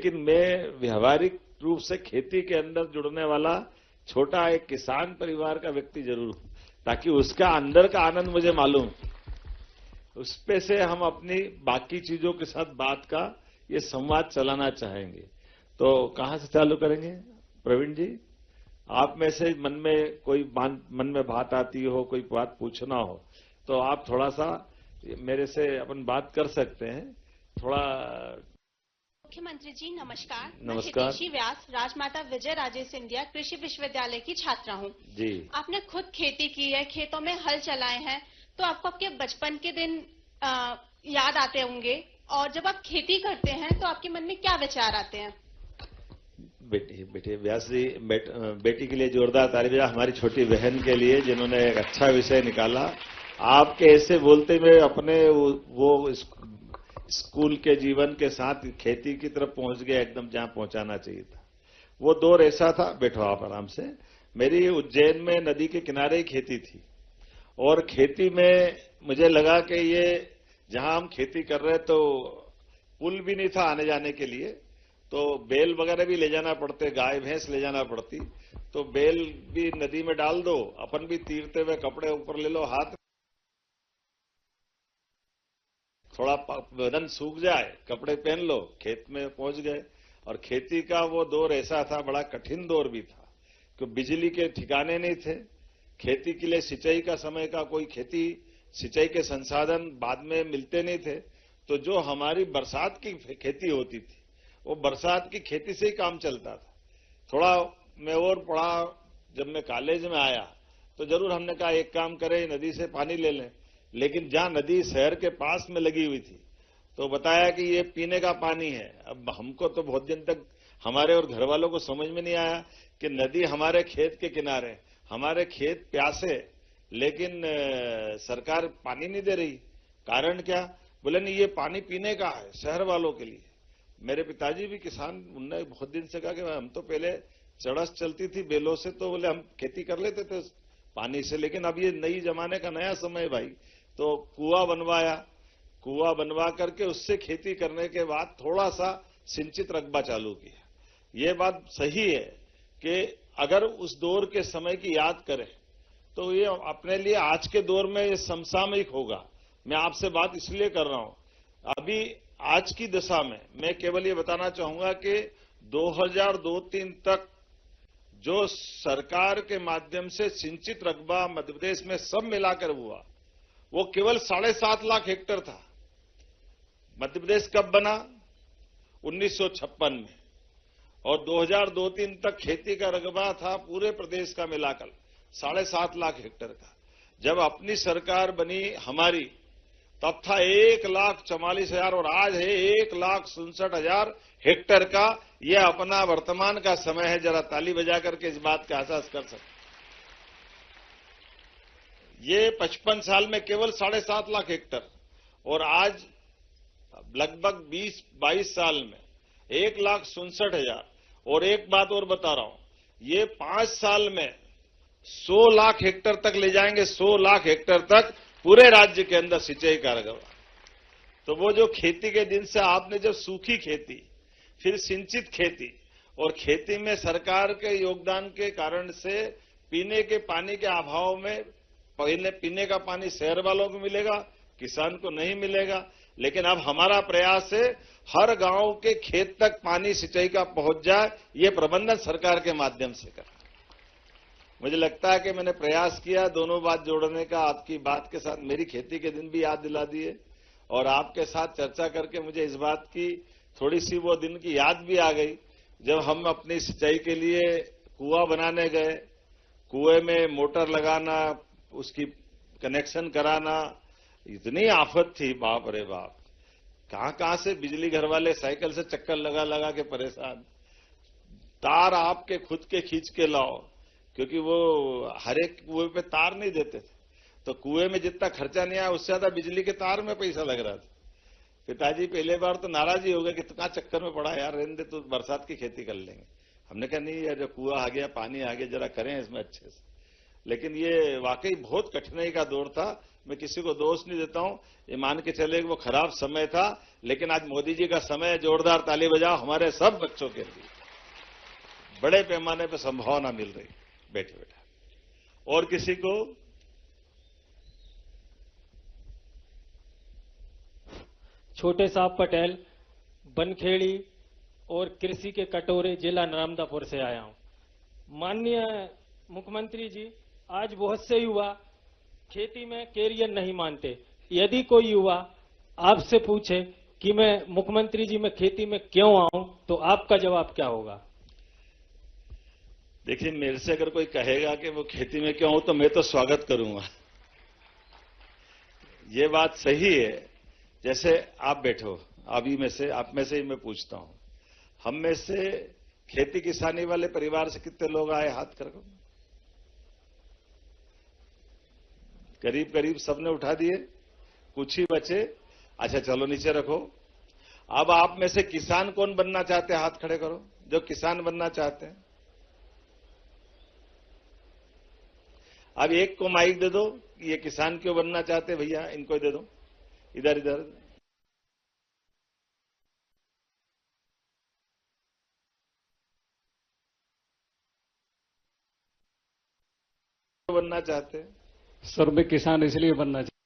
लेकिन मैं व्यवहारिक रूप से खेती के अंदर जुड़ने वाला छोटा एक किसान परिवार का व्यक्ति जरूर हूं, ताकि उसका अंदर का आनंद मुझे मालूम, उस पे से हम अपनी बाकी चीजों के साथ बात का ये संवाद चलाना चाहेंगे। तो कहां से चालू करेंगे प्रवीण जी? आप में से मन में बात आती हो, कोई बात पूछना हो, तो आप थोड़ा सा मेरे से अपन बात कर सकते हैं। थोड़ा मुख्यमंत्री जी नमस्कार। नमस्कार। मैं हितेशी व्यास राजमाता विजय राजे सिंधिया कृषि विश्वविद्यालय की छात्रा हूँ जी। आपने खुद खेती की है, खेतों में हल चलाए हैं, तो आपको आपके बचपन के दिन याद आते होंगे, और जब आप खेती करते हैं तो आपके मन में क्या विचार आते हैं? बेटे व्यास जी, बेटी के लिए जोरदार तालियां हमारी छोटी बहन के लिए, जिन्होंने एक अच्छा विषय निकाला। आपके ऐसे बोलते हुए अपने वो स्कूल के जीवन के साथ खेती की तरफ पहुंच गया, एकदम जहां पहुंचाना चाहिए था। वो दौर ऐसा था, बैठो आप आराम से। मेरी उज्जैन में नदी के किनारे ही खेती थी, और खेती में मुझे लगा कि ये जहां हम खेती कर रहे तो पुल भी नहीं था आने जाने के लिए, तो बेल वगैरह भी ले जाना पड़ते, गाय भैंस ले जाना पड़ती, तो बेल भी नदी में डाल दो, अपन भी तीरते हुए कपड़े ऊपर ले लो, हाथ थोड़ा बदन सूख जाए, कपड़े पहन लो, खेत में पहुंच गए। और खेती का वो दौर ऐसा था, बड़ा कठिन दौर भी था, क्योंकि बिजली के ठिकाने नहीं थे। खेती के लिए सिंचाई का समय का कोई सिंचाई के संसाधन बाद में मिलते नहीं थे, तो जो हमारी बरसात की खेती होती थी, वो बरसात की खेती से ही काम चलता था। थोड़ा मैं और पढ़ा, जब मैं कॉलेज में आया तो जरूर हमने कहा एक काम करें, नदी से पानी ले लें। लेकिन जहां नदी शहर के पास में लगी हुई थी, तो बताया कि ये पीने का पानी है। अब हमको तो बहुत दिन तक हमारे और घर वालों को समझ में नहीं आया कि नदी हमारे खेत के किनारे, हमारे खेत प्यासे, लेकिन सरकार पानी नहीं दे रही। कारण क्या? बोले नहीं, ये पानी पीने का है शहर वालों के लिए। मेरे पिताजी भी किसान, उनने बहुत दिन से कहा कि हम तो पहले चड़स चलती थी बेलों से, तो बोले हम खेती कर लेते थे पानी से, लेकिन अब ये नई जमाने का नया समय भाई, तो कुआं बनवाया, कुआं बनवा करके उससे खेती करने के बाद थोड़ा सा सिंचित रकबा चालू किया। ये बात सही है कि अगर उस दौर के समय की याद करें तो ये अपने लिए आज के दौर में ये समसामयिक होगा। मैं आपसे बात इसलिए कर रहा हूं, अभी आज की दशा में मैं केवल ये बताना चाहूंगा कि 2002-03 तक जो सरकार के माध्यम से सिंचित रकबा मध्य प्रदेश में सब मिलाकर हुआ, वो केवल 7.5 लाख हेक्टेयर था। मध्य प्रदेश कब बना? 1956 में। और 2002-03 तक खेती का रकबा था पूरे प्रदेश का मिलाकर 7.5 लाख हेक्टेयर का। जब अपनी सरकार बनी हमारी, तब था 1,44,000, और आज है 1,67,000 हेक्टेयर का। यह अपना वर्तमान का समय है। जरा ताली बजा करके इस बात का एहसास कर सकते। ये 55 साल में केवल 7.5 लाख हेक्टेयर, और आज लगभग 20-22 साल में 1,67,000। और एक बात और बता रहा हूं, ये 5 साल में 100 लाख हेक्टेयर तक ले जाएंगे, 100 लाख हेक्टेयर तक पूरे राज्य के अंदर सिंचाई का रकबा। तो वो जो खेती के दिन से आपने जब सूखी खेती, फिर सिंचित खेती, और खेती में सरकार के योगदान के कारण से पीने के पानी के अभाव में, पहले पीने का पानी शहर वालों को मिलेगा, किसान को नहीं मिलेगा। लेकिन अब हमारा प्रयास है हर गांव के खेत तक पानी सिंचाई का पहुंच जाए, ये प्रबंधन सरकार के माध्यम से कर। मुझे लगता है कि मैंने प्रयास किया दोनों बात जोड़ने का। आपकी बात के साथ मेरी खेती के दिन भी याद दिला दिए, और आपके साथ चर्चा करके मुझे इस बात की थोड़ी सी वो दिन की याद भी आ गई, जब हम अपनी सिंचाई के लिए कुआं बनाने गए। कुएं में मोटर लगाना, उसकी कनेक्शन कराना, इतनी आफत थी, बाप रे बाप। कहां से बिजली घर वाले साइकिल से चक्कर लगा लगा के परेशान। तार आपके खुद के खींच के लाओ, क्योंकि वो हर एक कुएं पे तार नहीं देते थे, तो कुएं में जितना खर्चा नहीं आया, उससे ज्यादा बिजली के तार में पैसा लग रहा था। पिताजी पहले बार तो नाराज ही हो गए कि कितना चक्कर में पड़ा यार, रहने दे, तो बरसात की खेती कर लेंगे। हमने कहा नहीं यार, जो कुआं आ गया, पानी आ गया, जरा करें इसमें अच्छे से। लेकिन ये वाकई बहुत कठिनाई का दौर था। मैं किसी को दोष नहीं देता हूं, ये मान के चले कि वो खराब समय था, लेकिन आज मोदी जी का समय है। जोरदार ताली बजाओ हमारे सब बच्चों के लिए। बड़े पैमाने पर संभावना मिल रही। बैठे बैठे और किसी को? छोटे साहब पटेल, बनखेड़ी और कृषि के कटोरे, जिला नर्मदापुर से आया हूं। माननीय मुख्यमंत्री जी, आज बहुत से युवा खेती में कैरियर नहीं मानते। यदि कोई युवा आपसे पूछे कि मैं मुख्यमंत्री जी मैं खेती में क्यों आऊं, तो आपका जवाब क्या होगा? देखिए, मेरे से अगर कोई कहेगा कि वो खेती में क्यों हूं, तो मैं तो स्वागत करूंगा। ये बात सही है। जैसे आप बैठो, अभी में से आप में से ही मैं पूछता हूं, हम में से खेती किसानी वाले परिवार से कितने लोग आए? हाथ करो। करीब करीब सबने उठा दिए, कुछ ही बचे। अच्छा चलो नीचे रखो। अब आप में से किसान कौन बनना चाहते हैं? हाथ खड़े करो जो किसान बनना चाहते हैं। अब एक को माइक दे दो, ये किसान क्यों बनना चाहते हैं भैया, इनको दे दो। इधर इधर बनना चाहते हैं। सर मैं किसान इसलिए बनना चाहता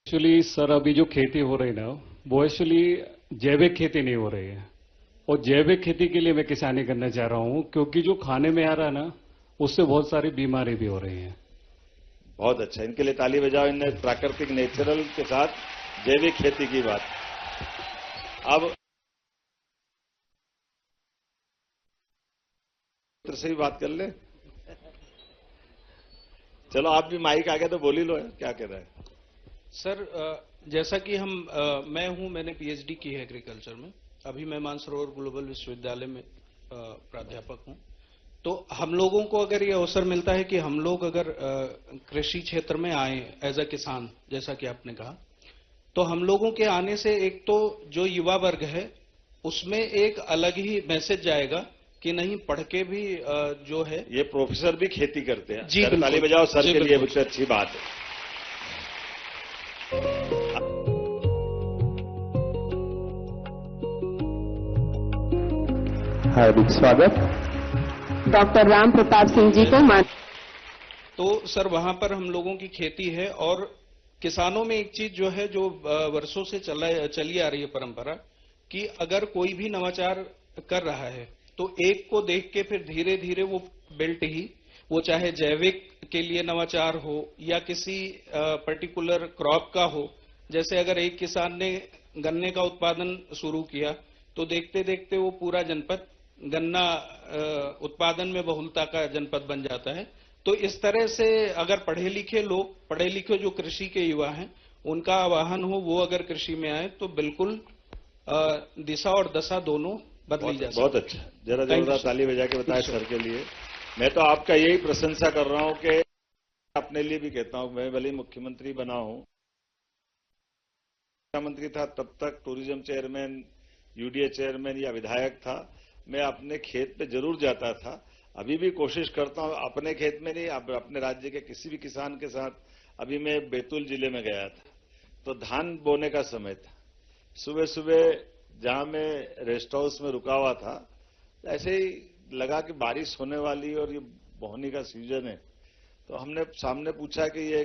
एक्चुअली सर, अभी जो खेती हो रही ना, वो एक्चुअली जैविक खेती नहीं हो रही है। और जैविक खेती के लिए मैं किसानी करना चाह रहा हूं, क्योंकि जो खाने में आ रहा है ना, उससे बहुत सारी बीमारी भी हो रही हैं। बहुत अच्छा, इनके लिए ताली बजाओ। इनने प्राकृतिक नेचुरल के साथ जैविक खेती की बात। अब से भी बात कर ले। चलो आप भी माइक आ गया तो बोल ही लो, क्या कह रहे हैं? सर, जैसा कि मैंने पीएचडी की है एग्रीकल्चर में। अभी मैं मानसरोवर ग्लोबल विश्वविद्यालय में प्राध्यापक हूं। तो हम लोगों को अगर ये अवसर मिलता है कि हम लोग अगर कृषि क्षेत्र में आए एज अ किसान, जैसा कि आपने कहा, तो हम लोगों के आने से एक तो जो युवा वर्ग है उसमें एक अलग ही मैसेज जाएगा कि नहीं, पढ़ के भी जो है। ये प्रोफेसर भी खेती करते हैं। जी, ताली बजाओ सर के लिए, बहुत अच्छी बात है। हार्दिक स्वागत डॉक्टर राम प्रताप सिंह जी को। तो सर, वहां पर हम लोगों की खेती है और किसानों में एक चीज जो है, जो वर्षों से चली आ रही है परंपरा, कि अगर कोई भी नवाचार कर रहा है तो एक को देख के फिर धीरे धीरे वो बेल्ट ही, वो चाहे जैविक के लिए नवाचार हो या किसी पर्टिकुलर क्रॉप का हो। जैसे अगर एक किसान ने गन्ने का उत्पादन शुरू किया तो देखते देखते वो पूरा जनपद गन्ना उत्पादन में बहुलता का जनपद बन जाता है। तो इस तरह से अगर पढ़े लिखे जो कृषि के युवा हैं, उनका आह्वान हो, वो अगर कृषि में आए तो बिल्कुल दिशा और दशा दोनों बदली जा सकती है। बहुत अच्छा, जरा जोरदार ताली बजा के बताएं सर के लिए। मैं तो आपका यही प्रशंसा कर रहा हूं कि अपने लिए भी कहता हूं, मैं भले मुख्यमंत्री बना हूं, मुख्यमंत्री था तब तक टूरिज्म चेयरमैन, यूडीए चेयरमैन या विधायक था, मैं अपने खेत पे जरूर जाता था। अभी भी कोशिश करता हूं, अपने खेत में नहीं, अपने राज्य के किसी भी किसान के साथ। अभी मैं बैतूल जिले में गया था, तो धान बोने का समय था। सुबह सुबह जहां मैं रेस्ट हाउस में रुका हुआ था, ऐसे ही लगा कि बारिश होने वाली और ये बोनी का सीजन है। तो हमने सामने पूछा कि ये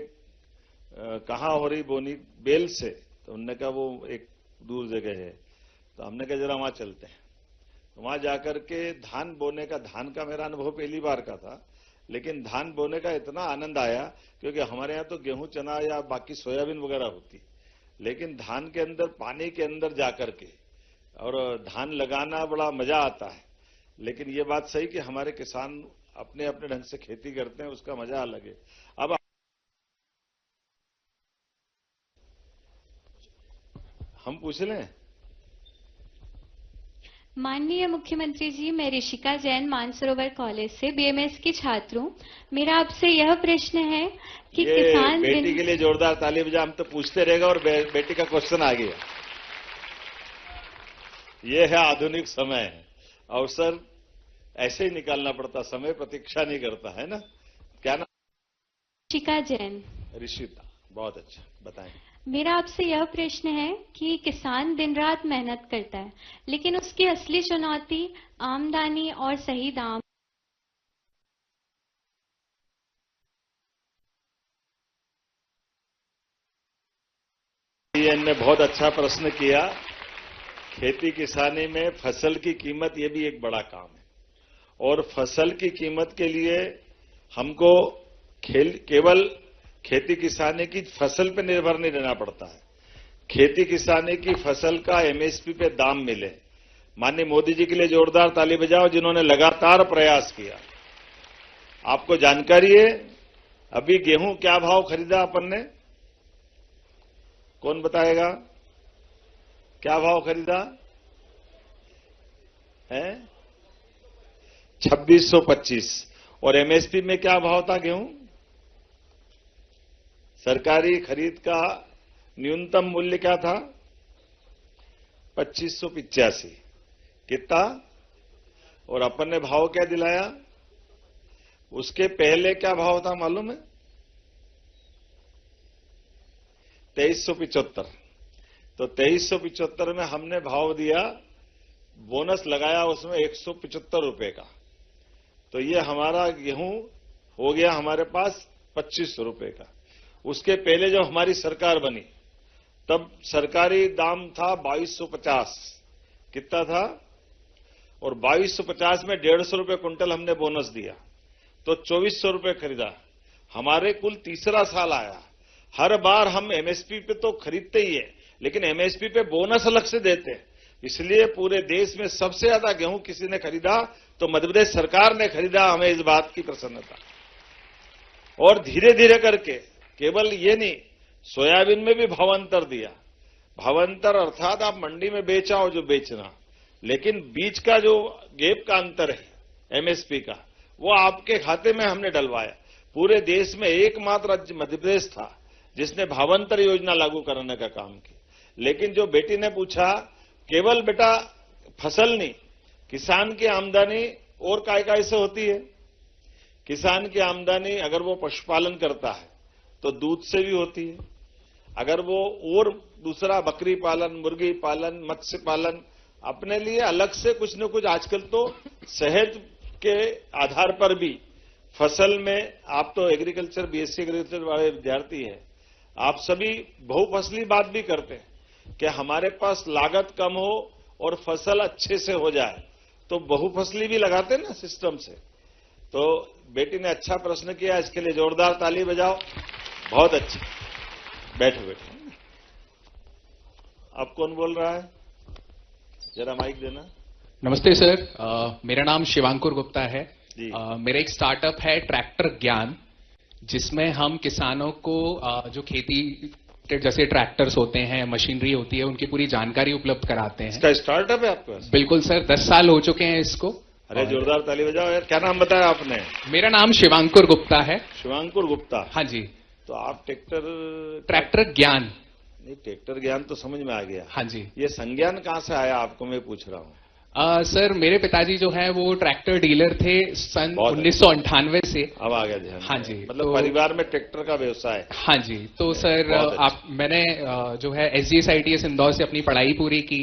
कहाँ हो रही बोनी? बेल से। तो उन्होंने कहा वो एक दूर जगह है। तो हमने कहा जरा वहां चलते हैं। तो वहां जाकर के धान बोने का, धान का मेरा अनुभव पहली बार का था, लेकिन धान बोने का इतना आनंद आया, क्योंकि हमारे यहाँ तो गेहूं, चना या बाकी सोयाबीन वगैरह होती, लेकिन धान के अंदर, पानी के अंदर जाकर के और धान लगाना बड़ा मजा आता है। लेकिन ये बात सही कि हमारे किसान अपने अपने ढंग से खेती करते हैं, उसका मजा अलग है। अब हम पूछ लें। माननीय मुख्यमंत्री जी, मैं ऋषिका जैन मानसरोवर कॉलेज से बीएमएस की छात्र हूँ। मेरा आपसे यह प्रश्न है कि किसान बेटी के लिए जोरदार ताली बजा। हम तो पूछते रहेगा और बेटी का क्वेश्चन आ गया। ये है आधुनिक समय है, अवसर ऐसे ही निकालना पड़ता, समय प्रतीक्षा नहीं करता है ना। क्या ना? ऋषिका जैन। ऋषिता, बहुत अच्छा, बताएं। मेरा आपसे यह प्रश्न है कि किसान दिन रात मेहनत करता है, लेकिन उसकी असली चुनौती आमदनी और सही दाम। ने बहुत अच्छा प्रश्न किया। खेती किसानी में फसल की कीमत, ये भी एक बड़ा काम है, और फसल की कीमत के लिए हमको केवल खेती किसानी की फसल पर निर्भर नहीं रहना पड़ता है। खेती किसानी की फसल का एमएसपी पे दाम मिले। माननीय मोदी जी के लिए जोरदार ताली बजाओ, जिन्होंने लगातार प्रयास किया। आपको जानकारी है अभी गेहूं क्या भाव खरीदा अपन ने? कौन बताएगा? क्या भाव खरीदा है? 2625। और एमएसपी में क्या भाव था गेहूं? सरकारी खरीद का न्यूनतम मूल्य क्या था? 2585। कितना? और अपन ने भाव क्या दिलाया? उसके पहले क्या भाव था मालूम है? 2375। तो 2375 में हमने भाव दिया, बोनस लगाया उसमें 175 रुपए का। तो ये हमारा गेहूं हो गया हमारे पास 2500 रुपए का। उसके पहले जब हमारी सरकार बनी तब सरकारी दाम था 2250। कितना था? और 2250 में 150 रुपए क्विंटल हमने बोनस दिया, तो 2400 रुपए खरीदा। हमारे कुल तीसरा साल आया। हर बार हम एमएसपी पे तो खरीदते ही है, लेकिन एमएसपी पे बोनस अलग से देते हैं। इसलिए पूरे देश में सबसे ज्यादा गेहूं किसी ने खरीदा तो मध्य प्रदेश सरकार ने खरीदा। हमें इस बात की प्रसन्नता। और धीरे धीरे करके केवल ये नहीं, सोयाबीन में भी भावांतर दिया। भावांतर अर्थात आप मंडी में बेचाओ जो बेचना, लेकिन बीच का जो गैप का अंतर है एमएसपी का, वो आपके खाते में हमने डलवाया। पूरे देश में एकमात्र राज्य मध्य प्रदेश था जिसने भावांतर योजना लागू करने का काम किया। लेकिन जो बेटी ने पूछा, केवल बेटा फसल नहीं, किसान की आमदनी और काय से होती है। किसान की आमदनी अगर वो पशुपालन करता है तो दूध से भी होती है। अगर वो और दूसरा बकरी पालन, मुर्गी पालन, मत्स्य पालन, अपने लिए अलग से कुछ न कुछ, आजकल तो शहद के आधार पर भी फसल में, आप तो एग्रीकल्चर बीएससी एग्रीकल्चर वाले विद्यार्थी हैं, आप सभी बहुफसली बात भी करते हैं कि हमारे पास लागत कम हो और फसल अच्छे से हो जाए, तो बहुफसली भी लगाते हैं ना सिस्टम से। तो बेटी ने अच्छा प्रश्न किया, इसके लिए जोरदार ताली बजाओ। बहुत अच्छा। बैठो बैठो। अब कौन बोल रहा है? जरा माइक देना। नमस्ते सर, मेरा नाम शिवांकुर गुप्ता है। जी। मेरा एक स्टार्टअप है ट्रैक्टर ज्ञान, जिसमें हम किसानों को जो खेती जैसे ट्रैक्टर्स होते हैं, मशीनरी होती है, उनकी पूरी जानकारी उपलब्ध कराते हैं। इसका स्टार्टअप है आपके पास? बिल्कुल सर, 10 साल हो चुके हैं इसको। अरे जोरदार ताली बजाओ यार। क्या नाम बताया आपने? मेरा नाम शिवांकुर गुप्ता है। शिवांकुर गुप्ता। हाँ जी। तो आप ट्रैक्टर ज्ञान। नहीं, ट्रैक्टर ज्ञान तो समझ में आ गया। हाँ जी। ये संज्ञान कहां से आया आपको, मैं पूछ रहा हूं। सर मेरे पिताजी जो है वो ट्रैक्टर डीलर थे सन 1998 से। अब आ गया ध्यान। हाँ जी। मतलब तो, परिवार में ट्रैक्टर का व्यवसाय। हाँ जी। तो सर मैंने जो है SGSITS इंदौर से अपनी पढ़ाई पूरी की,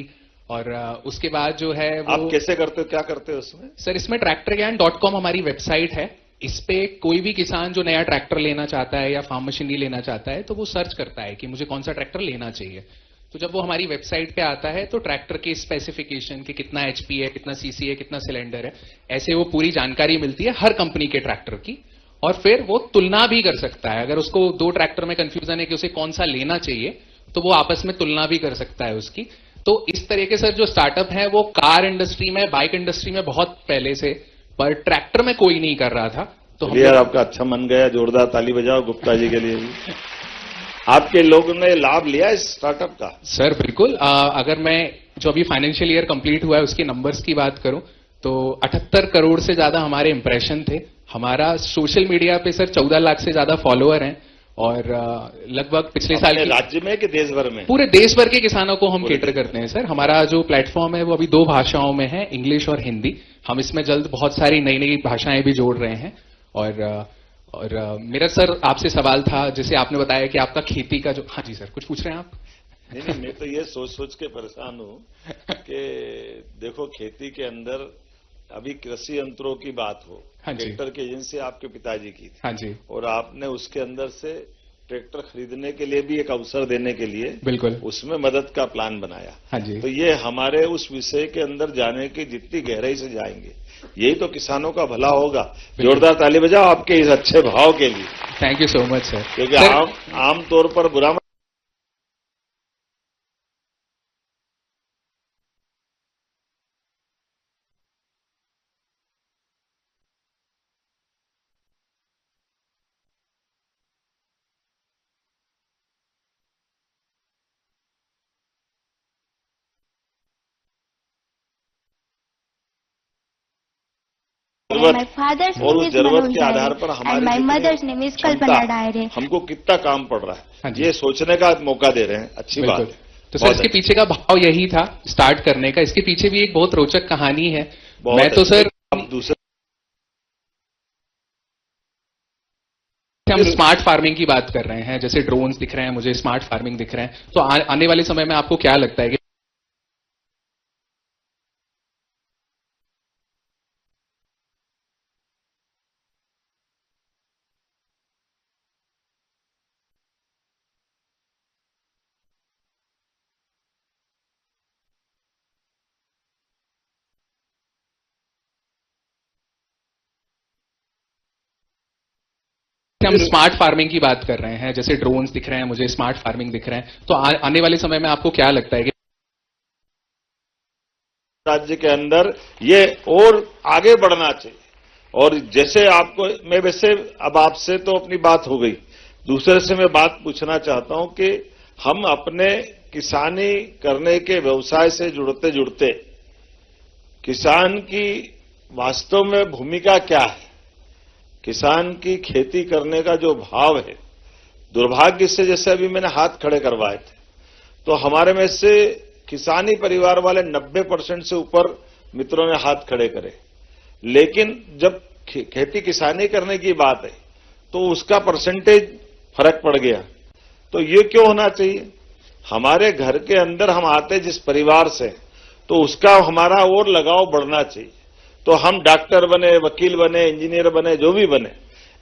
और उसके बाद जो है वो। आप कैसे करते हो, क्या करते हो उसमें? सर इसमें tractorgyan.com हमारी वेबसाइट है। इस पे कोई भी किसान जो नया ट्रैक्टर लेना चाहता है या फार्म मशीनरी लेना चाहता है तो वो सर्च करता है कि मुझे कौन सा ट्रैक्टर लेना चाहिए। तो जब वो हमारी वेबसाइट पे आता है तो ट्रैक्टर के स्पेसिफिकेशन कि कितना HP है, कितना CC है, कितना सिलेंडर है, ऐसे वो पूरी जानकारी मिलती है हर कंपनी के ट्रैक्टर की। और फिर वो तुलना भी कर सकता है। अगर उसको 2 ट्रैक्टर में कंफ्यूजन है कि उसे कौन सा लेना चाहिए, तो वो आपस में तुलना भी कर सकता है उसकी। तो इस तरह के सर जो स्टार्टअप है वो कार इंडस्ट्री में, बाइक इंडस्ट्री में बहुत पहले से, पर ट्रैक्टर में कोई नहीं कर रहा था। तो यार आपका अच्छा मन गया, जोरदार ताली बजाओ गुप्ता जी के लिए भी। आपके लोगों ने लाभ लिया इस स्टार्टअप का? सर बिल्कुल। अगर मैं जो अभी फाइनेंशियल ईयर कंप्लीट हुआ है उसके नंबर्स की बात करूं तो 78 करोड़ से ज्यादा हमारे इंप्रेशन थे। हमारा सोशल मीडिया पे सर 14 लाख से ज्यादा फॉलोअर हैं, और लगभग पिछले साल अपने की राज्य में कि देश भर में? पूरे देश भर के किसानों को हम केटर करते हैं सर। हमारा जो प्लेटफॉर्म है वो अभी 2 भाषाओं में है, इंग्लिश और हिंदी। हम इसमें जल्द बहुत सारी नई नई भाषाएं भी जोड़ रहे हैं। और मेरा सर आपसे सवाल था, जैसे आपने बताया कि आपका खेती का जो, हाँ जी सर, कुछ पूछ रहे हैं आप? नहीं, मैं तो ये सोच सोच के परेशान हूं कि देखो खेती के अंदर अभी कृषि यंत्रों की बात हो, हाँ जी। ट्रैक्टर की एजेंसी आपके पिताजी की थी, हाँ जी, और आपने उसके अंदर से ट्रैक्टर खरीदने के लिए भी एक अवसर देने के लिए बिल्कुल, उसमें मदद का प्लान बनाया। हाँ जी। तो ये हमारे उस विषय के अंदर जाने की जितनी गहराई से जाएंगे, यही तो किसानों का भला होगा। जोरदार ताली बजाओ आपके इस अच्छे भाव के लिए। Thank you so much sir. क्योंकि सर, आम तौर पर बुरा My father's और name उस is जरूरत Manoj के आधार पर Daire हमारी and my जितनी mother's name is क्षमता, Kalpana Daire. हमको कितना काम पड़ रहा हाँ है, जी। ये सोचने का मौका दे रहे हैं। अच्छी बात बिल्कुल। है। तो सर बहुत इसके अच्छी। पीछे का भाव यही था स्टार्ट करने का। इसके पीछे भी एक बहुत रोचक कहानी है। बहुत मैं तो अच्छी। सर, अब दूसरे हम स्मार्ट फार्मिंग की बात कर रहे हैं, जैसे ड्रोन्स दिख रहे हैं मुझे, स्मार्ट फार्मिंग दिख रहे हैं, तो आने वाले समय में आपको क्या लगता है कि हम स्मार्ट फार्मिंग की बात कर रहे हैं, जैसे ड्रोन्स दिख रहे हैं मुझे, स्मार्ट फार्मिंग दिख रहे हैं, तो आने वाले समय में आपको क्या लगता है कि राज्य के अंदर ये और आगे बढ़ना चाहिए। और जैसे आपको मैं वैसे अब आपसे तो अपनी बात हो गई, दूसरे से मैं बात पूछना चाहता हूं कि हम अपने किसानी करने के व्यवसाय से जुड़ते जुड़ते किसान की वास्तव में भूमिका क्या है, किसान की खेती करने का जो भाव है, दुर्भाग्य से जैसे अभी मैंने हाथ खड़े करवाए थे तो हमारे में से किसानी परिवार वाले 90% से ऊपर मित्रों ने हाथ खड़े करे, लेकिन जब खेती किसानी करने की बात है तो उसका परसेंटेज फर्क पड़ गया। तो ये क्यों होना चाहिए? हमारे घर के अंदर हम आते जिस परिवार से, तो उसका हमारा और लगाव बढ़ना चाहिए। तो हम डॉक्टर बने, वकील बने, इंजीनियर बने, जो भी बने,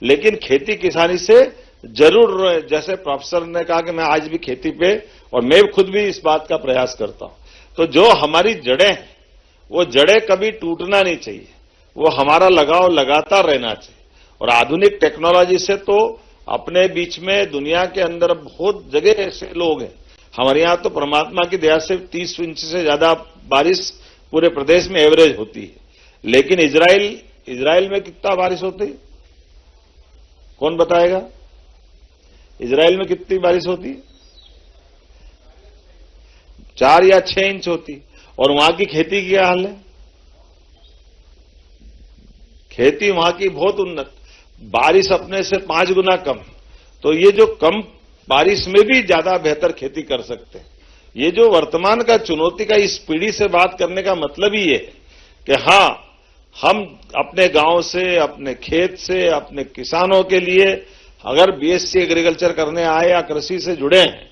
लेकिन खेती किसानी से जरूर, जैसे प्रोफेसर ने कहा कि मैं आज भी खेती पे, और मैं खुद भी इस बात का प्रयास करता हूं, तो जो हमारी जड़ें हैं वो जड़ें कभी टूटना नहीं चाहिए, वो हमारा लगाव लगातार रहना चाहिए। और आधुनिक टेक्नोलॉजी से तो अपने बीच में दुनिया के अंदर बहुत जगह ऐसे लोग हैं, हमारे यहां तो परमात्मा की दया से 30 इंच से ज्यादा बारिश पूरे प्रदेश में एवरेज होती है, लेकिन इजराइल में कितना बारिश होती है? कौन बताएगा? इजराइल में कितनी बारिश होती है? 4 या 6 इंच होती। और वहां की खेती की क्या हाल है? खेती वहां की बहुत उन्नत, बारिश अपने से 5 गुना कम। तो ये जो कम बारिश में भी ज्यादा बेहतर खेती कर सकते हैं, ये जो वर्तमान का चुनौती का इस पीढ़ी से बात करने का मतलब ही ये है कि हां, हम अपने गांव से, अपने खेत से, अपने किसानों के लिए अगर बीएससी एग्रीकल्चर करने आए या कृषि से जुड़े हैं,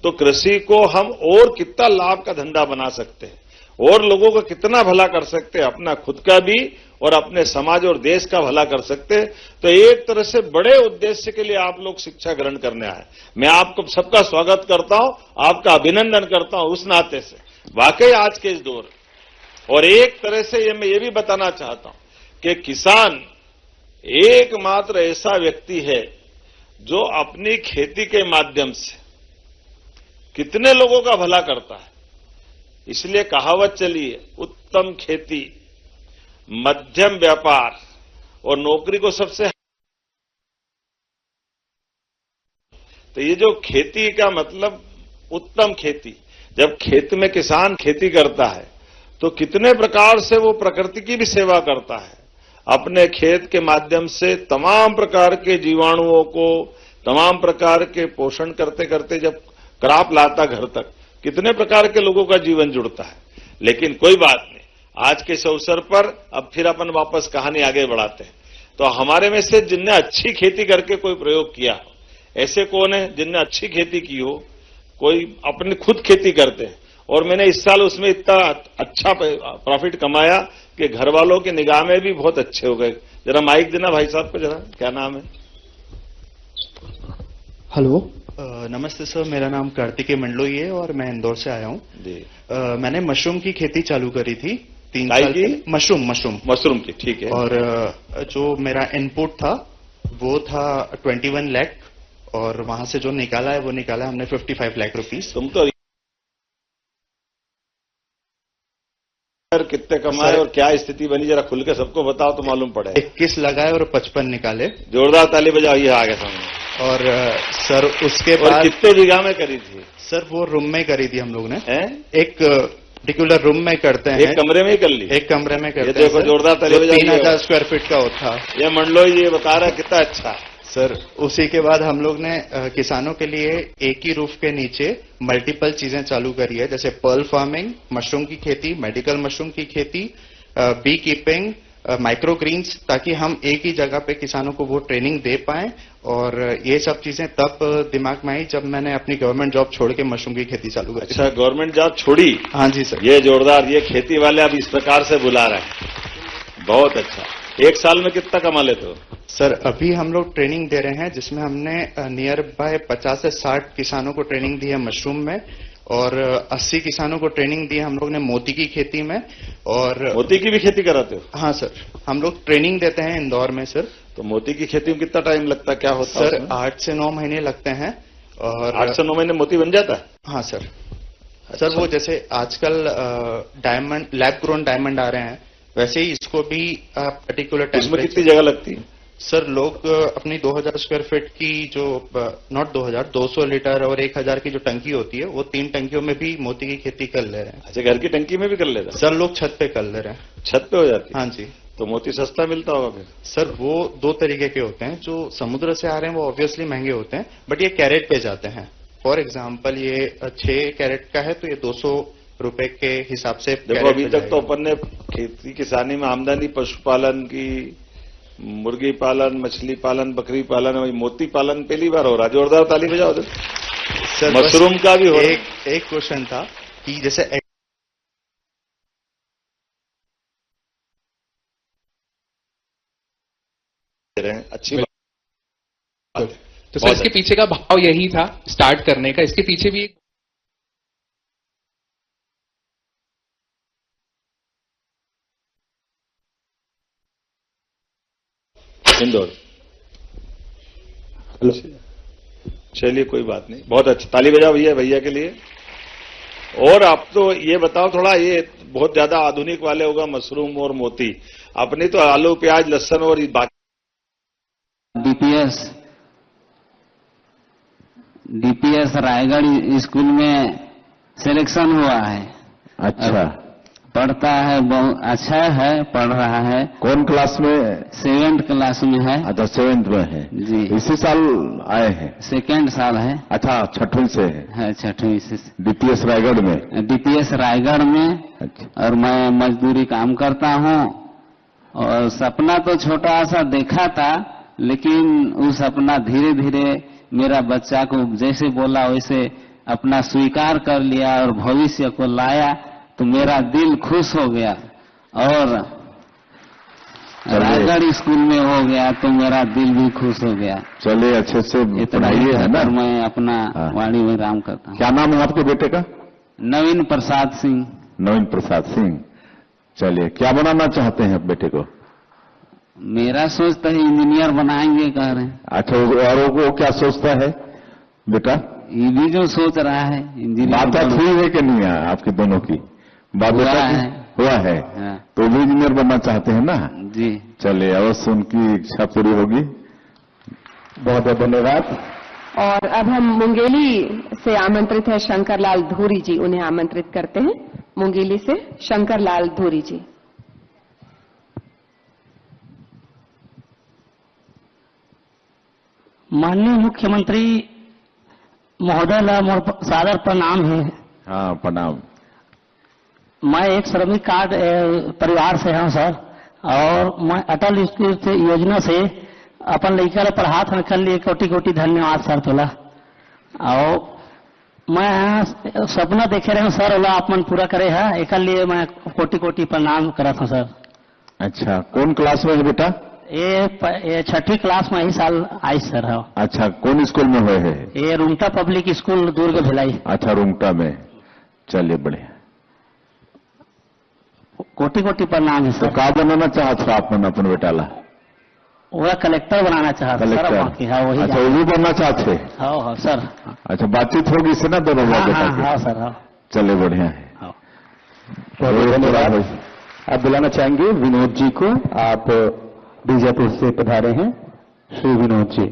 तो कृषि को हम और कितना लाभ का धंधा बना सकते हैं, और लोगों का कितना भला कर सकते हैं, अपना खुद का भी और अपने समाज और देश का भला कर सकते हैं। तो एक तरह से बड़े उद्देश्य के लिए आप लोग शिक्षा ग्रहण करने आए। मैं आपको सबका स्वागत करता हूं, आपका अभिनंदन करता हूं उस नाते से, वाकई आज के इस दौर। और एक तरह से मैं ये भी बताना चाहता हूं कि किसान एकमात्र ऐसा व्यक्ति है जो अपनी खेती के माध्यम से कितने लोगों का भला करता है। इसलिए कहावत चली है, उत्तम खेती, मध्यम व्यापार और नौकरी को सबसे। तो ये जो खेती का मतलब उत्तम खेती, जब खेत में किसान खेती करता है तो कितने प्रकार से वो प्रकृति की भी सेवा करता है, अपने खेत के माध्यम से तमाम प्रकार के जीवाणुओं को, तमाम प्रकार के पोषण करते करते जब क्रॉप लाता घर तक, कितने प्रकार के लोगों का जीवन जुड़ता है। लेकिन कोई बात नहीं, आज के इस अवसर पर अब फिर अपन वापस कहानी आगे बढ़ाते हैं। तो हमारे में से जिनने अच्छी खेती करके कोई प्रयोग किया हो, ऐसे कौन है जिनने अच्छी खेती की हो, कोई अपनी खुद खेती करते हैं और मैंने इस साल उसमें इतना अच्छा प्रॉफिट कमाया कि घर वालों की निगाह में भी बहुत अच्छे हो गए। जरा माइक देना भाई साहब को, जरा क्या नाम है? हेलो, नमस्ते सर, मेरा नाम कार्तिकेय मंडलोई है और मैं इंदौर से आया हूँ। मैंने मशरूम की खेती चालू करी थी 3 साल की। मशरूम की, ठीक है। और जो मेरा इनपुट था वो था 21 लाख और वहां से जो निकाला है वो निकाला हमने 55 लाख रुपीस। तुम तो कितने कमाए और क्या स्थिति बनी, जरा खुल के सबको बताओ तो मालूम पड़े। 21 लगाए और 55 निकाले। जोरदार ताली बजाओ, ये आ गया सामने। और सर उसके बाद कितने बीघा में करी थी? सर वो रूम में करी थी हम लोग ने। एक पर्टिकुलर रूम में करते हैं। एक कमरे में ही कर ली? एक कमरे में करते हैं। देखो जोरदार ताली बजाओ। 3000 स्क्वायर फीट का होता। ये मंडलोई ये बता रहा है कितना अच्छा है सर। उसी के बाद हम लोग ने किसानों के लिए एक ही रूफ के नीचे मल्टीपल चीजें चालू करी है, जैसे पर्ल फार्मिंग, मशरूम की खेती, मेडिकल मशरूम की खेती, बी कीपिंग, माइक्रो ग्रीन्स, ताकि हम एक ही जगह पे किसानों को वो ट्रेनिंग दे पाएं। और ये सब चीजें तब दिमाग में आई जब मैंने अपनी गवर्नमेंट जॉब छोड़ के मशरूम की खेती चालू करी। अच्छा, गवर्नमेंट जॉब छोड़ी? हाँ जी सर। ये जोरदार, ये खेती वाले अब इस प्रकार से बुला रहे हैं, बहुत अच्छा। एक साल में कितना कमा लेते हो? सर अभी हम लोग ट्रेनिंग दे रहे हैं जिसमें हमने नियर बाय 50 से 60 किसानों को ट्रेनिंग दी है मशरूम में और 80 किसानों को ट्रेनिंग दी है हम लोग ने मोती की खेती में। और मोती की भी खेती कराते हो? हाँ सर, हम लोग ट्रेनिंग देते हैं इंदौर में सर। तो मोती की खेती में कितना टाइम लगता है, क्या होता है? सर 8 से 9 महीने लगते हैं। और 8 से 9 महीने मोती बन जाता है? हाँ सर। अच्छा। सर वो जैसे आजकल डायमंड, लैब ग्रोन डायमंड आ रहे हैं, वैसे ही इसको भी पर्टिकुलर टाइम। इसमें कितनी जगह लगती है? सर लोग अपनी 2000 स्क्वायर फीट की जो नॉट 2000, 200 लीटर और 1000 की जो टंकी होती है वो 3 टंकियों में भी मोती की खेती कर ले रहे हैं। अच्छा, घर की टंकी में भी कर ले रहे हैं? सर लोग छत पे कर ले रहे हैं। छत पे हो जाती है? हाँ जी। तो मोती सस्ता मिलता होगा फिर? सर वो 2 तरीके के होते हैं, जो समुद्र से आ रहे हैं वो ऑब्वियसली महंगे होते हैं, बट ये कैरेट पे जाते हैं। फॉर एग्जाम्पल ये 6 कैरेट का है तो ये 200 रुपए के हिसाब से। देखो अभी तक तो अपन ने खेती किसानी में आमदनी पशुपालन की, मुर्गी पालन, मछली पालन, बकरी पालन, वही मोती पालन पहली बार हो रहा। जोरदार ताली बजाओ। सर मशरूम का भी हो रहा। एक क्वेश्चन था कि जैसे अच्छी बात। तो सर इसके पीछे का भाव यही था स्टार्ट करने का, इसके पीछे भी इंदौर। चलिए कोई बात नहीं, बहुत अच्छा, ताली बजाओ भैया के लिए। और आप तो ये बताओ थोड़ा, ये बहुत ज्यादा आधुनिक वाले होगा मशरूम और मोती, अपनी तो आलू प्याज लहसुन और बाकी। डीपीएस रायगढ़ स्कूल में सिलेक्शन हुआ है। अच्छा, पढ़ता है, बहुत अच्छा है, पढ़ रहा है। कौन क्लास में? 7th क्लास में है। अच्छा 7th में है जी। इसी साल आए हैं? 2nd साल है। अच्छा, 6वीं से है? 6वीं से। डीपीएस रायगढ़ में? डीपीएस रायगढ़ में। अच्छा। और मैं मजदूरी काम करता हूँ और सपना तो छोटा सा देखा था, लेकिन वो सपना धीरे धीरे मेरा बच्चा को जैसे बोला वैसे अपना स्वीकार कर लिया और भविष्य को लाया, तो मेरा दिल खुश हो गया। और रायगढ़ स्कूल में हो गया तो मेरा दिल भी खुश हो गया। चलिए अच्छे से पढ़ाइए, है ना? मैं अपना वाणी में राम करता हूँ। क्या नाम है आपके बेटे का? नवीन प्रसाद सिंह। नवीन प्रसाद सिंह। चलिए, क्या बनाना चाहते हैं बेटे को? मेरा सोचता है इंजीनियर बनाएंगे कह रहे हैं। अच्छा, और वो क्या सोचता है बेटा? ये भी जो सोच रहा है इंजीनियर। बात हुई है कि नहीं है आपकी दोनों की? बात हुआ है। हाँ। तो भी इंजीनियर बनना चाहते हैं ना? जी। चलिए, अवश्य उनकी इच्छा पूरी होगी। बहुत बहुत धन्यवाद। और अब हम मुंगेली से आमंत्रित है शंकरलाल धूरी जी, उन्हें आमंत्रित करते हैं। मुंगेली से शंकरलाल धूरी जी। माननीय मुख्यमंत्री महोदय ला मोर सादर प्रणाम है। हाँ प्रणाम। मैं एक श्रमिक कार्ड परिवार से हूँ सर, और मैं अटल स्मृति योजना से अपन लड़का पढ़ात हूँ, कर लिए कोटि कोटि धन्यवाद सर तोला। और मैं सपना देखे रहे हूँ सर, ओला आप मन पूरा करे है, एक लिए मैं कोटि कोटि प्रणाम करत हूँ सर। अच्छा कौन क्लास में है बेटा? ये 6ठी क्लास में ही साल आई सर। हाँ। अच्छा कौन स्कूल में हुए है? ये रुंगटा पब्लिक स्कूल दुर्ग भिलाई। अच्छा रुंगटा में, चलिए बढ़िया। कोटि कोटि प्रणाम है तो सर। का बनाना चाहत हो आप मन अपन बेटा ला? वो कलेक्टर बनाना चाहते सर। हाँ वही। अच्छा वो भी बनना चाहते? हाँ हाँ सर। अच्छा बातचीत होगी इससे ना दोनों हाँ बेटा हाँ की? हाँ सर। हाँ चलिए बढ़िया है। हाँ। धन्यवाद। आप बुलाना चाहेंगे विनोद जी को, आप बीजापुर से पधारे हैं, श्री विनोद जी।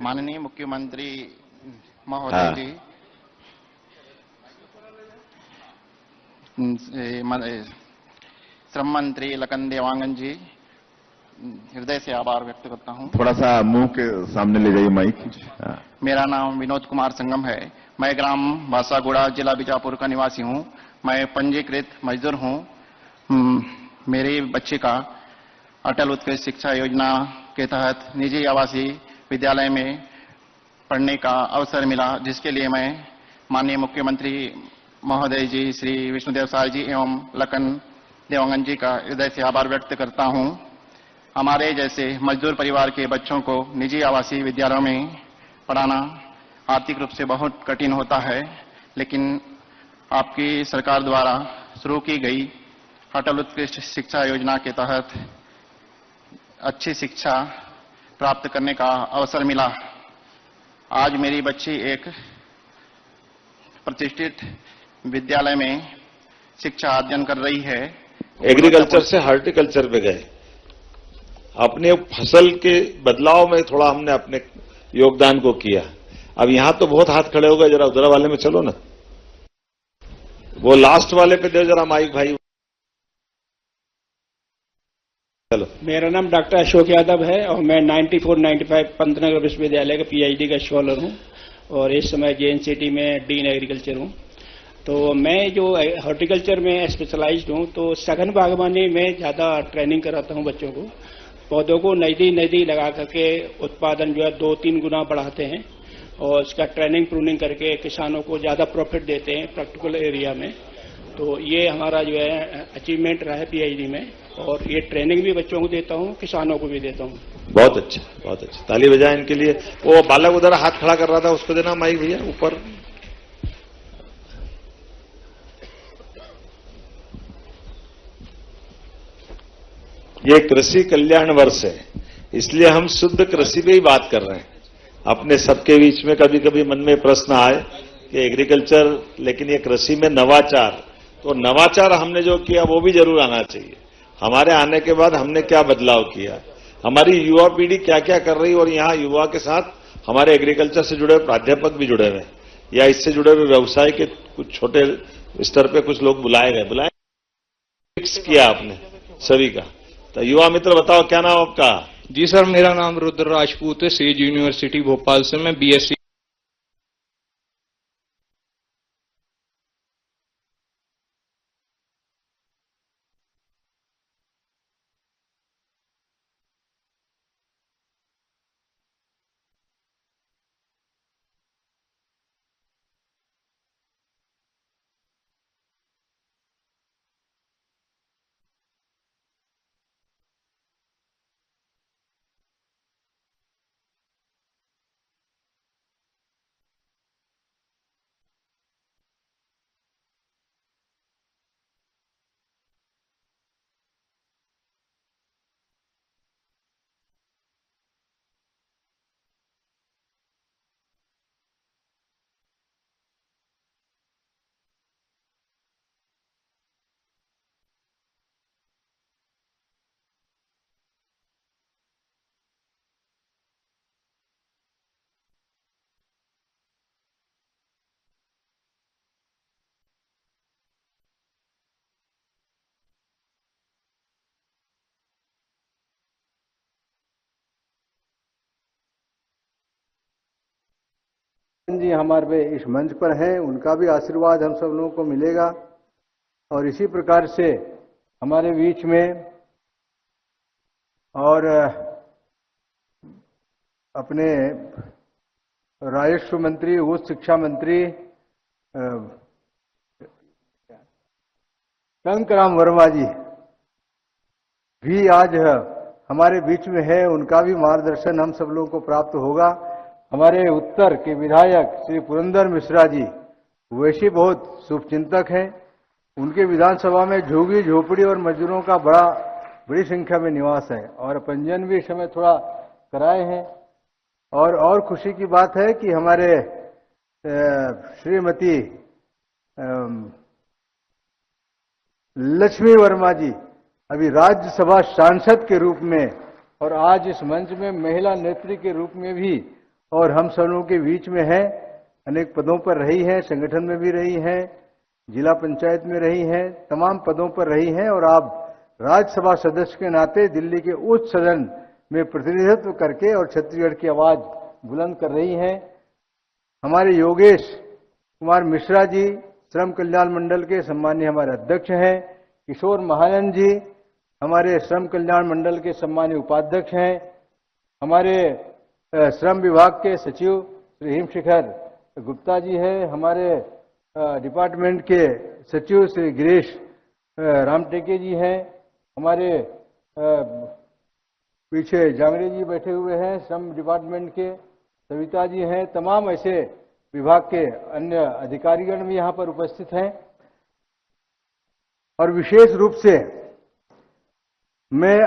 माननीय मुख्यमंत्री महोदय जी, श्रम मंत्री लखन देवांगन जी, हृदय से आभार व्यक्त करता हूं। थोड़ा सा मुंह के सामने ले जाइए माइक। हाँ। मेरा नाम विनोद कुमार संगम है। मैं ग्राम भासागुड़ा, जिला बीजापुर का निवासी हूं। मैं पंजीकृत मजदूर हूं। मेरे बच्चे का अटल उत्कृष्ट शिक्षा योजना के तहत निजी आवासीय विद्यालय में पढ़ने का अवसर मिला, जिसके लिए मैं माननीय मुख्यमंत्री महोदय जी श्री विष्णुदेव साय जी एवं लखन देवांगन जी का हृदय से आभार व्यक्त करता हूं। हमारे जैसे मजदूर परिवार के बच्चों को निजी आवासीय विद्यालयों में पढ़ाना आर्थिक रूप से बहुत कठिन होता है, लेकिन आपकी सरकार द्वारा शुरू की गई अटल उत्कृष्ट शिक्षा योजना के तहत अच्छी शिक्षा प्राप्त करने का अवसर मिला। आज मेरी बच्ची एक प्रतिष्ठित विद्यालय में शिक्षा अध्ययन कर रही है। एग्रीकल्चर से हॉर्टिकल्चर पे गए, अपने फसल के बदलाव में थोड़ा हमने अपने योगदान को किया। अब यहां तो बहुत हाथ खड़े हो गए, जरा उधर वाले में चलो ना, वो लास्ट वाले पे दे जरा माइक भाई। चलो। मेरा नाम डॉक्टर अशोक यादव है और मैं 94-95 पंतनगर विश्वविद्यालय का पीएचडी का स्कॉलर हूं और इस समय जेएनसीटी में डीन एग्रीकल्चर हूं। तो मैं जो हॉर्टिकल्चर में स्पेशलाइज्ड हूं, तो सघन बागवानी में ज्यादा ट्रेनिंग कराता हूं बच्चों को। पौधों को नजदीक लगा करके उत्पादन जो है 2-3 गुना बढ़ाते हैं और उसका ट्रेनिंग प्रूनिंग करके किसानों को ज्यादा प्रॉफिट देते हैं प्रैक्टिकल एरिया में। तो ये हमारा जो है अचीवमेंट रहा है पीएचडी में, और ये ट्रेनिंग भी बच्चों को देता हूँ, किसानों को भी देता हूँ। बहुत अच्छा, बहुत अच्छा, ताली बजाएं इनके लिए। वो बालक उधर हाथ खड़ा कर रहा था, उसको देना माइक भैया ऊपर। ये कृषि कल्याण वर्ष है, इसलिए हम शुद्ध कृषि पे ही बात कर रहे हैं। अपने सबके बीच में कभी कभी मन में प्रश्न आए कि एग्रीकल्चर, लेकिन ये कृषि में नवाचार, तो नवाचार हमने जो किया वो भी जरूर आना चाहिए। हमारे आने के बाद हमने क्या बदलाव किया, हमारी युवा पीढ़ी क्या क्या कर रही, और यहाँ युवा के साथ हमारे एग्रीकल्चर से जुड़े हुए प्राध्यापक भी जुड़े हुए हैं, या इससे जुड़े हुए व्यवसाय के कुछ छोटे स्तर पे कुछ लोग बुलाए फिक्स किया आपने सभी का। तो युवा मित्र बताओ क्या नाम आपका? जी सर, मेरा नाम रुद्र राजपूत है, सेज यूनिवर्सिटी भोपाल से मैं बीएससी जी हमारे इस मंच पर हैं, उनका भी आशीर्वाद हम सब लोगों को मिलेगा। और इसी प्रकार से हमारे बीच में और अपने राजस्व मंत्री, उच्च शिक्षा मंत्री शंकरराम वर्मा जी भी आज हमारे बीच में है। उनका भी मार्गदर्शन हम सब लोगों को प्राप्त होगा। हमारे उत्तर के विधायक श्री पुरंदर मिश्रा जी वैसे बहुत शुभचिंतक हैं। उनके विधानसभा में झुग्गी झोपड़ी और मजदूरों का बड़ी संख्या में निवास है और पंजीयन भी इस समय थोड़ा कराए हैं। और खुशी की बात है कि हमारे श्रीमती लक्ष्मी वर्मा जी अभी राज्यसभा सांसद के रूप में और आज इस मंच में महिला नेत्री के रूप में भी और हम सब लोगों के बीच में है। अनेक पदों पर रही हैं, संगठन में भी रही हैं, जिला पंचायत में रही हैं, तमाम पदों पर रही हैं और आप राज्यसभा सदस्य के नाते दिल्ली के उच्च सदन में प्रतिनिधित्व करके और छत्तीसगढ़ की आवाज बुलंद कर रही हैं। हमारे योगेश कुमार मिश्रा जी श्रम कल्याण मंडल के सम्मानीय हमारे अध्यक्ष हैं। किशोर महानंद जी हमारे श्रम कल्याण मंडल के सम्मानीय उपाध्यक्ष हैं। हमारे श्रम विभाग के सचिव श्री हिमशिखर गुप्ता जी हैं। हमारे डिपार्टमेंट के सचिव श्री गिरीश रामटेके जी हैं। हमारे पीछे जांगड़े जी बैठे हुए हैं श्रम डिपार्टमेंट के, सविता जी हैं। तमाम ऐसे विभाग के अन्य अधिकारीगण भी यहाँ पर उपस्थित हैं। और विशेष रूप से मैं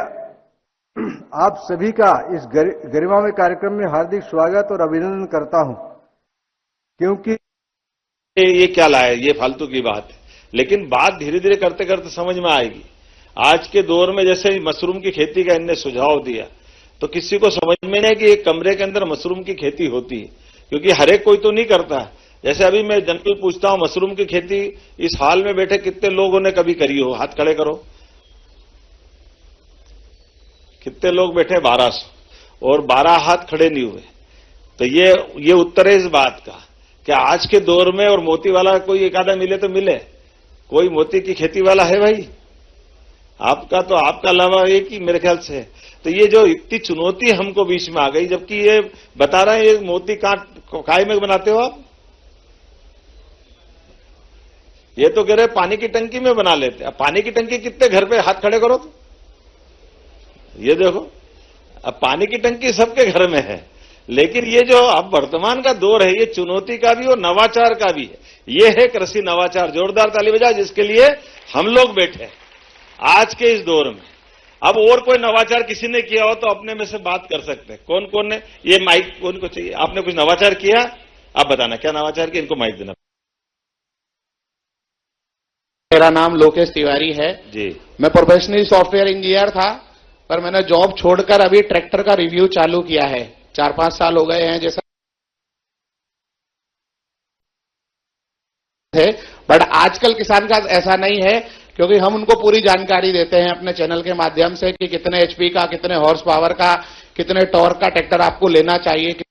आप सभी का इस गरिमामय कार्यक्रम में हार्दिक स्वागत और अभिनंदन करता हूं, क्योंकि ये क्या लाया, ये फालतू की बात है, लेकिन बात धीरे धीरे करते करते समझ में आएगी। आज के दौर में जैसे मशरूम की खेती का इनने सुझाव दिया तो किसी को समझ में नहीं कि एक कमरे के अंदर मशरूम की खेती होती है, क्योंकि हर एक कोई तो नहीं करता। जैसे अभी मैं जनरल पूछता हूं मशरूम की खेती इस हाल में बैठे कितने लोगों ने कभी करी हो, हाथ खड़े करो। कितने लोग बैठे? 1200 और 12 हाथ खड़े नहीं हुए। तो ये उत्तर है इस बात का कि आज के दौर में और मोती वाला कोई एक आधा मिले तो मिले, कोई मोती की खेती वाला है भाई? आपका तो आपका अलावा एक ही मेरे ख्याल से। तो ये जो इतनी चुनौती हमको बीच में आ गई, जबकि ये बता रहे हैं ये मोती काय में बनाते हो आप, ये तो कह रहे पानी की टंकी में बना लेते। अब पानी की टंकी कितने घर पे, हाथ खड़े करो तो। ये देखो अब पानी की टंकी सबके घर में है, लेकिन ये जो अब वर्तमान का दौर है ये चुनौती का भी और नवाचार का भी है। ये है कृषि नवाचार। जोरदार ताली बजाओ जिसके लिए हम लोग बैठे हैं आज के इस दौर में। अब और कोई नवाचार किसी ने किया हो तो अपने में से बात कर सकते हैं। कौन कौन ने? ये माइक कौन को चाहिए? आपने कुछ नवाचार किया? आप बताना क्या नवाचार किया, इनको माइक देना। मेरा नाम लोकेश तिवारी है जी। मैं प्रोफेशनली सॉफ्टवेयर इंजीनियर था, पर मैंने जॉब छोड़कर अभी ट्रैक्टर का रिव्यू चालू किया है। 4-5 साल हो गए हैं जैसा है, बट आजकल किसान का ऐसा नहीं है, क्योंकि हम उनको पूरी जानकारी देते हैं अपने चैनल के माध्यम से कि कितने एचपी का, कितने हॉर्स पावर का, कितने टॉर्क का ट्रैक्टर आपको लेना चाहिए।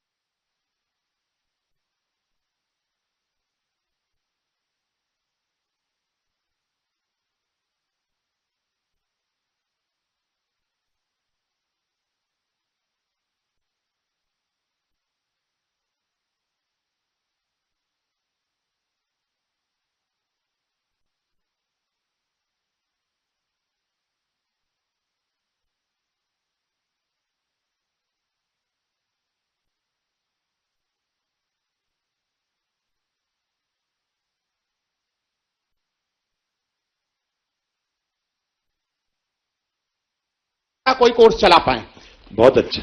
कोई कोर्स चला पाए। बहुत अच्छा,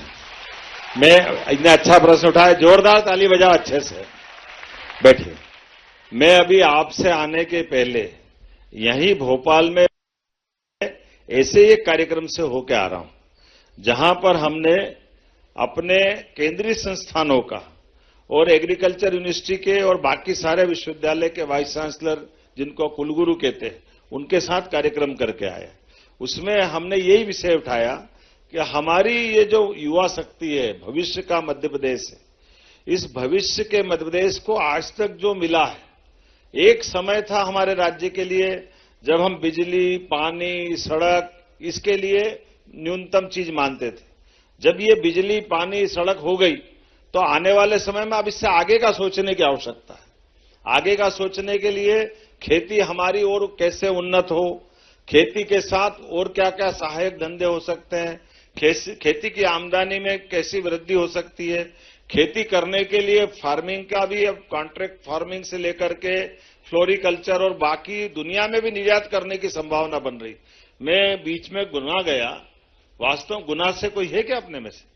मैं इतना अच्छा प्रश्न उठाया, जोरदार ताली बजाओ अच्छे से। बैठिए। मैं अभी आपसे आने के पहले यहीं भोपाल में ऐसे एक कार्यक्रम से होकर आ रहा हूं जहां पर हमने अपने केंद्रीय संस्थानों का और एग्रीकल्चर यूनिवर्सिटी के और बाकी सारे विश्वविद्यालय के वाइस चांसलर जिनको कुलगुरु कहते हैं उनके साथ कार्यक्रम करके आए। उसमें हमने यही विषय उठाया कि हमारी ये जो युवा शक्ति है, भविष्य का मध्य प्रदेश है, इस भविष्य के मध्य प्रदेश को आज तक जो मिला है, एक समय था हमारे राज्य के लिए जब हम बिजली, पानी, सड़क इसके लिए न्यूनतम चीज मानते थे। जब ये बिजली, पानी, सड़क हो गई तो आने वाले समय में अब इससे आगे का सोचने की आवश्यकता है। आगे का सोचने के लिए खेती हमारी और कैसे उन्नत हो, खेती के साथ और क्या क्या सहायक धंधे हो सकते हैं, खेती की आमदनी में कैसी वृद्धि हो सकती है, खेती करने के लिए फार्मिंग का भी अब कॉन्ट्रैक्ट फार्मिंग से लेकर के फ्लोरिकल्चर और बाकी दुनिया में भी निर्यात करने की संभावना बन रही। मैं बीच में गुना गया, वास्तव में गुना से कोई है क्या अपने में से?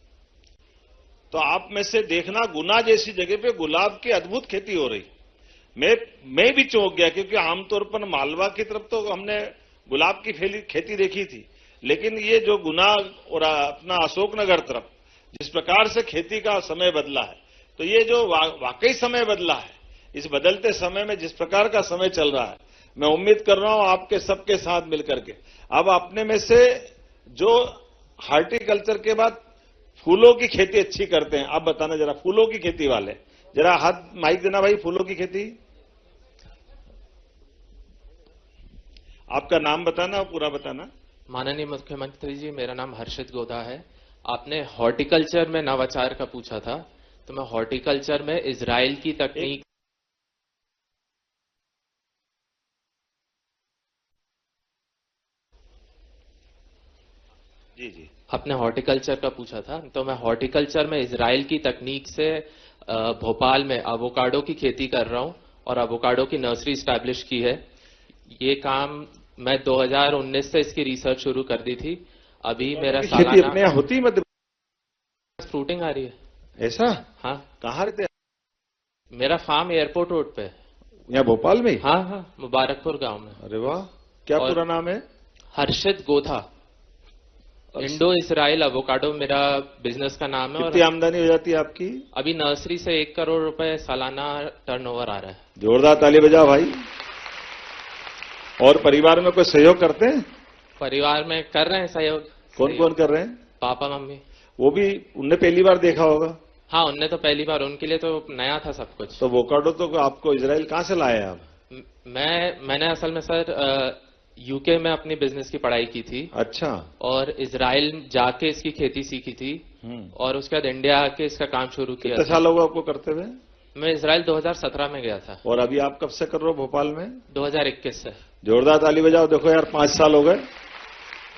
तो आप में से देखना, गुना जैसी जगह पे गुलाब की अद्भुत खेती हो रही। मैं भी चौंक गया, क्योंकि आमतौर पर मालवा की तरफ तो हमने गुलाब की खेती देखी थी, लेकिन ये जो गुना और अपना अशोकनगर तरफ जिस प्रकार से खेती का समय बदला है, तो ये जो वाकई समय बदला है, इस बदलते समय में जिस प्रकार का समय चल रहा है, मैं उम्मीद कर रहा हूं आपके सबके साथ मिलकर के अब अपने में से जो हार्टिकल्चर के बाद फूलों की खेती अच्छी करते हैं, आप बताना जरा, फूलों की खेती वाले जरा हाथ माइक देना भाई। फूलों की खेती, आपका नाम बताना और पूरा बताना। माननीय मुख्यमंत्री जी, मेरा नाम हर्षित गोधा है। आपने हॉर्टिकल्चर में नवाचार का पूछा था, तो मैं हॉर्टिकल्चर में इजराइल की तकनीक जी आपने हॉर्टिकल्चर का पूछा था, तो मैं हॉर्टिकल्चर में इजराइल की तकनीक से भोपाल में एवोकाडो की खेती कर रहा हूं और एवोकाडो की नर्सरी स्टैब्लिश की है। ये काम मैं 2019 से इसकी रिसर्च शुरू कर दी थी। अभी मेरा खेती अपने यहाँ होती मध्य फ्रूटिंग आ रही है। ऐसा? हाँ। कहाँ रहते हैं? मेरा फार्म एयरपोर्ट रोड पे। यहाँ भोपाल में? हाँ हाँ, मुबारकपुर गांव में। अरे वाह, क्या पूरा नाम है? हर्षित गोधा। इंडो इसराइल एवोकाडो मेरा बिजनेस का नाम है। कितनी आमदनी हो जाती है आपकी? अभी नर्सरी से 1 करोड़ रुपए सालाना टर्नओवर आ रहा है। जोरदार ताली बजाओ भाई। और परिवार में कोई सहयोग करते हैं? परिवार में कर रहे हैं सहयोग। कौन कौन कर रहे हैं? Papa mummy. वो भी उनने पहली बार देखा होगा? हाँ, उनने तो पहली बार, उनके लिए तो नया था सब कुछ। तो एवोकाडो तो आपको इजराइल कहाँ से लाए आप? मैंने असल में सर यूके में अपनी बिजनेस की पढ़ाई की थी। अच्छा। और इजराइल जाके इसकी खेती सीखी थी और उसके बाद इंडिया आके इसका काम शुरू किया। कितने साल हुआ आपको करते हुए? मैं इजराइल 2017 में गया था। और अभी आप कब से कर रहे हो भोपाल में? 2021 से। जोरदार ताली बजाओ। देखो यार, 5 साल हो गए।